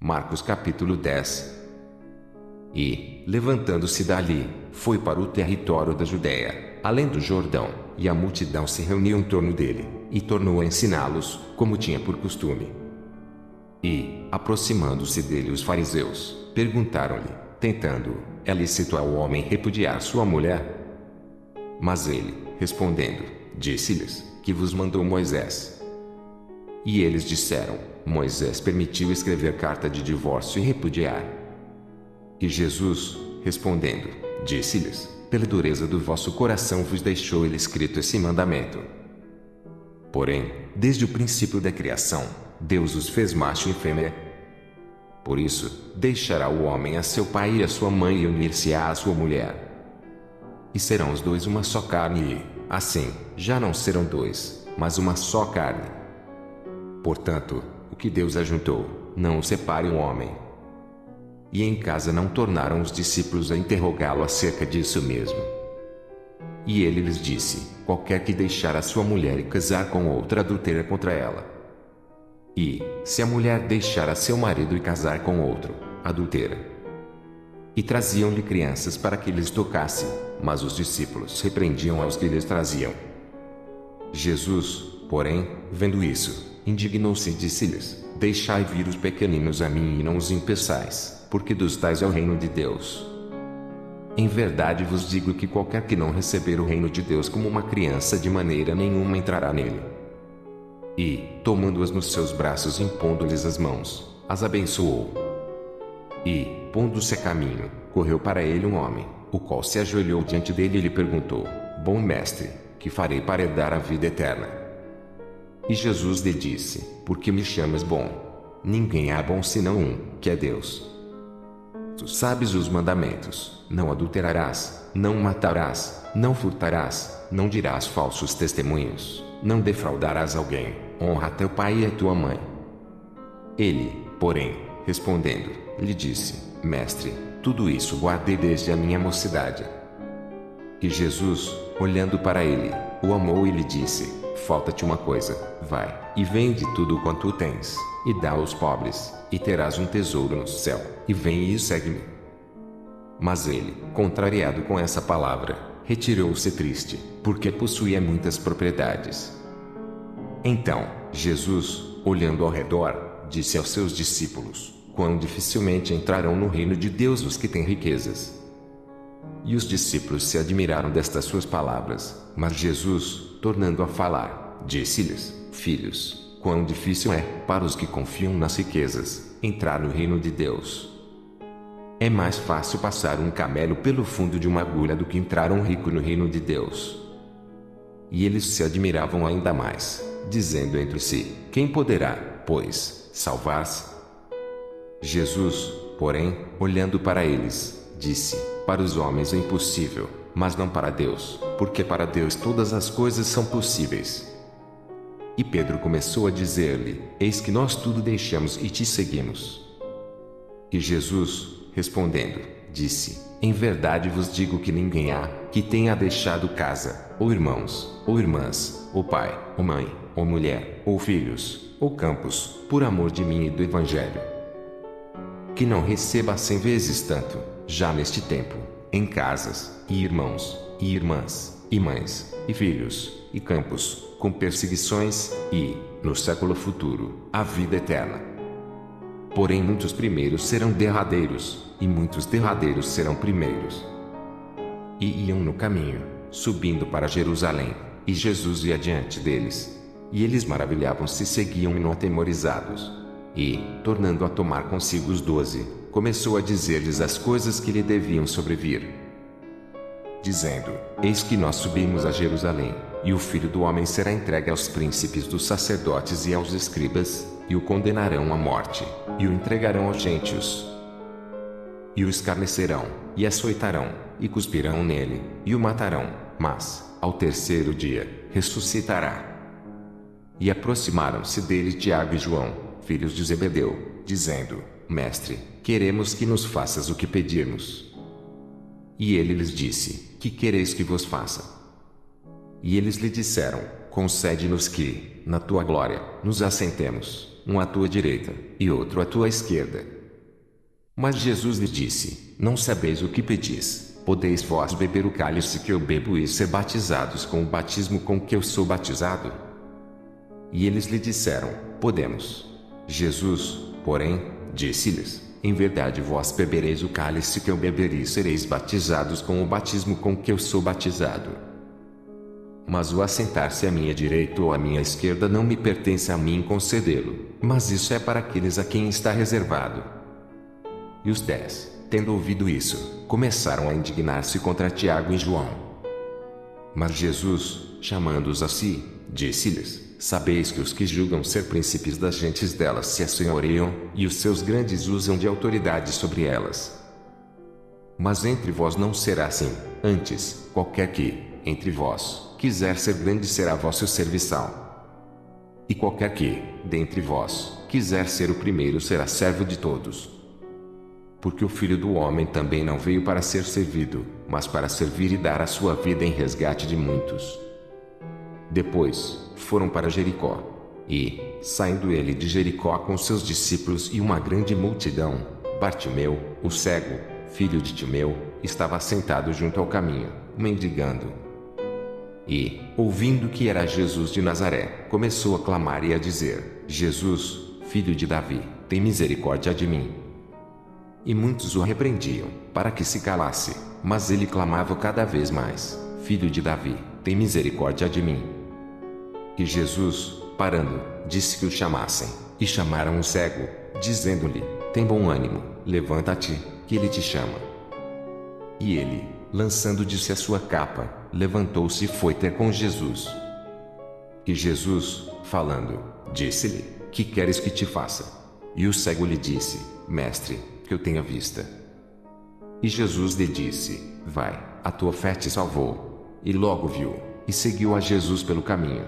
Marcos capítulo 10. E, levantando-se dali, foi para o território da Judéia, além do Jordão, e a multidão se reuniu em torno dele, e tornou a ensiná-los, como tinha por costume. E, aproximando-se dele os fariseus, perguntaram-lhe, tentando-o: é lícito ao homem repudiar sua mulher? Mas ele, respondendo, disse-lhes: que vos mandou Moisés? E eles disseram: Moisés permitiu escrever carta de divórcio e repudiar. E Jesus, respondendo, disse-lhes: pela dureza do vosso coração vos deixou ele escrito esse mandamento. Porém, desde o princípio da criação, Deus os fez macho e fêmea. Por isso, deixará o homem a seu pai e a sua mãe e unir-se-á à sua mulher. E serão os dois uma só carne e, assim, já não serão dois, mas uma só carne. Portanto, o que Deus ajuntou, não o separe o homem. E em casa não tornaram os discípulos a interrogá-lo acerca disso mesmo. E ele lhes disse: qualquer que deixar a sua mulher e casar com outra adultera contra ela. E, se a mulher deixar a seu marido e casar com outro, adultera. E traziam-lhe crianças para que lhes tocasse, mas os discípulos repreendiam aos que lhes traziam. Jesus, porém, vendo isso, indignou-se e disse-lhes: deixai vir os pequeninos a mim e não os impeçais, porque dos tais é o reino de Deus. Em verdade vos digo que qualquer que não receber o reino de Deus como uma criança de maneira nenhuma entrará nele. E, tomando-as nos seus braços e impondo-lhes as mãos, as abençoou. E, pondo-se a caminho, correu para ele um homem, o qual se ajoelhou diante dele e lhe perguntou: bom mestre, que farei para herdar a vida eterna? E Jesus lhe disse: por que me chamas bom? Ninguém há bom senão um, que é Deus. Tu sabes os mandamentos: não adulterarás, não matarás, não furtarás, não dirás falsos testemunhos, não defraudarás alguém, honra teu pai e a tua mãe. Ele, porém, respondendo, lhe disse: mestre, tudo isso guardei desde a minha mocidade. E Jesus, olhando para ele, o amou e lhe disse: falta-te uma coisa, vai, e vende tudo quanto tens, e dá aos pobres, e terás um tesouro no céu, e vem e segue-me. Mas ele, contrariado com essa palavra, retirou-se triste, porque possuía muitas propriedades. Então, Jesus, olhando ao redor, disse aos seus discípulos: quão dificilmente entrarão no reino de Deus os que têm riquezas. E os discípulos se admiraram destas suas palavras, mas Jesus, tornando a falar, disse-lhes: filhos, quão difícil é, para os que confiam nas riquezas, entrar no reino de Deus. É mais fácil passar um camelo pelo fundo de uma agulha do que entrar um rico no reino de Deus. E eles se admiravam ainda mais, dizendo entre si: quem poderá, pois, salvar-se? Jesus, porém, olhando para eles, disse: para os homens é impossível, mas não para Deus, porque para Deus todas as coisas são possíveis. E Pedro começou a dizer-lhe: eis que nós tudo deixamos e te seguimos. E Jesus, respondendo, disse: em verdade vos digo que ninguém há, que tenha deixado casa, ou irmãos, ou irmãs, ou pai, ou mãe, ou mulher, ou filhos, ou campos, por amor de mim e do Evangelho, que não receba 100 vezes tanto, já neste tempo, em casas, e irmãos, e irmãs, e mães, e filhos, e campos, com perseguições, e, no século futuro, a vida eterna. Porém muitos primeiros serão derradeiros, e muitos derradeiros serão primeiros. E iam no caminho, subindo para Jerusalém, e Jesus ia diante deles. E eles maravilhavam-se e seguiam-no atemorizados. E, tornando a tomar consigo os 12, começou a dizer-lhes as coisas que lhe deviam sobrevir, dizendo: eis que nós subimos a Jerusalém, e o Filho do Homem será entregue aos príncipes dos sacerdotes e aos escribas, e o condenarão à morte, e o entregarão aos gentios. E o escarnecerão, e açoitarão, e cuspirão nele, e o matarão, mas, ao terceiro dia, ressuscitará. E aproximaram-se dele Tiago e João, filhos de Zebedeu, dizendo: mestre, queremos que nos faças o que pedirmos. E ele lhes disse: que quereis que vos faça? E eles lhe disseram: concede-nos que, na tua glória, nos assentemos, um à tua direita, e outro à tua esquerda. Mas Jesus lhe disse: Não sabeis o que pedis. Podeis vós beber o cálice que eu bebo e ser batizados com o batismo com que eu sou batizado? E eles lhe disseram: Podemos. Jesus, porém, disse-lhes: Em verdade vós bebereis o cálice que eu beberei e sereis batizados com o batismo com que eu sou batizado. Mas o assentar-se à minha direita ou à minha esquerda não me pertence a mim concedê-lo, mas isso é para aqueles a quem está reservado. E os 10, tendo ouvido isso, começaram a indignar-se contra Tiago e João. Mas Jesus, chamando-os a si, disse-lhes: Sabeis que os que julgam ser príncipes das gentes delas se assenhoreiam, e os seus grandes usam de autoridade sobre elas. Mas entre vós não será assim, antes, qualquer que, entre vós, quiser ser grande será vosso serviçal. E qualquer que, dentre vós, quiser ser o primeiro será servo de todos. Porque o Filho do Homem também não veio para ser servido, mas para servir e dar a sua vida em resgate de muitos. Depois, foram para Jericó. E, saindo ele de Jericó com seus discípulos e uma grande multidão, Bartimeu, o cego, filho de Timeu, estava sentado junto ao caminho, mendigando. E, ouvindo que era Jesus de Nazaré, começou a clamar e a dizer: Jesus, filho de Davi, tem misericórdia de mim. E muitos o repreendiam, para que se calasse, mas ele clamava cada vez mais: Filho de Davi, tem misericórdia de mim. E Jesus, parando, disse que o chamassem, e chamaram o cego, dizendo-lhe: Tem bom ânimo, levanta-te, que ele te chama. E ele, lançando de si a sua capa, levantou-se e foi ter com Jesus. E Jesus, falando, disse-lhe: Que queres que te faça? E o cego lhe disse: Mestre, que eu tenha vista. E Jesus lhe disse: Vai, a tua fé te salvou. E logo viu, e seguiu a Jesus pelo caminho.